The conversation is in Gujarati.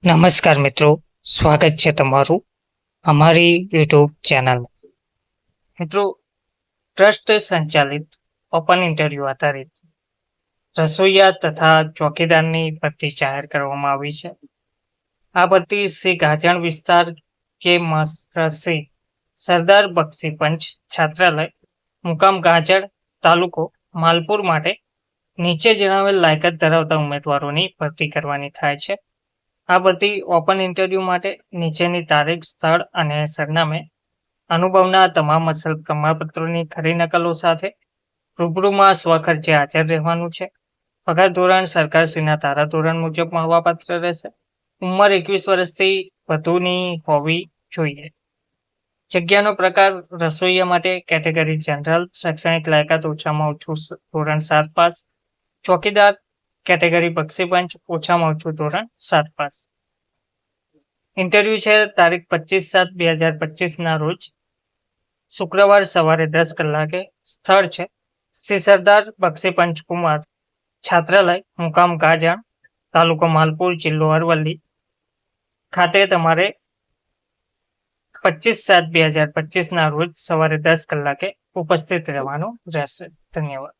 નમસ્કાર મિત્રો, સ્વાગત છે તમારું અમારી યુટ્યુબ ચેનલમાં. મિત્રો, ટ્રસ્ટ સંચાલિત ઓપન ઇન્ટરવ્યૂ આધારિત રસોઈયા તથા ચોકીદારની ભરતી જાહેર કરવામાં આવી છે. આ ભરતી શ્રી ગાજણ વિસ્તાર કે શ્રી સરદાર બક્ષી પંચ છાત્રાલય મુકામ ગાજણ તાલુકો માલપુર માટે નીચે જણાવેલ લાયકાત ધરાવતા ઉમેદવારોની ભરતી કરવાની થાય છે. આ ભરતી ઓપન ઇન્ટરવ્યૂ માટે નીચેની તારીખ, સ્થળ અને સરનામે અનુભવના તમામ અસલ પ્રમાણપત્રોની ખરી નકલો સાથે રૂબરૂમાં સ્વખર્ચે હાજર રહેવાનું છે. પગાર ધોરણ સરકારશ્રીના ધારા ધોરણ મુજબ મળવાપાત્ર રહેશે. ઉંમર 21 વર્ષથી વધુની હોવી જોઈએ. જગ્યાનો પ્રકાર રસોઈયા માટે કેટેગરી જનરલ, શૈક્ષણિક લાયકાત ઓછામાં ઓછું ધોરણ 7 પાસ. ચોકીદાર કેટેગરી બક્ષી પંચ ઓછામાં ઓછું ધોરણ 7 પાસ. ઇન્ટરવ્યુ છે તારીખ 25/7/2025 ના રોજ શુક્રવાર સવારે 10 કલાકે. સ્થળ છે શ્રી સરદાર બક્ષી પંચકુમાર છાત્રાલય મુકામ ગાજણ તાલુકો માલપુર જિલ્લો અરવલ્લી ખાતે તમારે 25/7/2025 ના રોજ સવારે 10 કલાકે ઉપસ્થિત રહેવાનું રહેશે. ધન્યવાદ.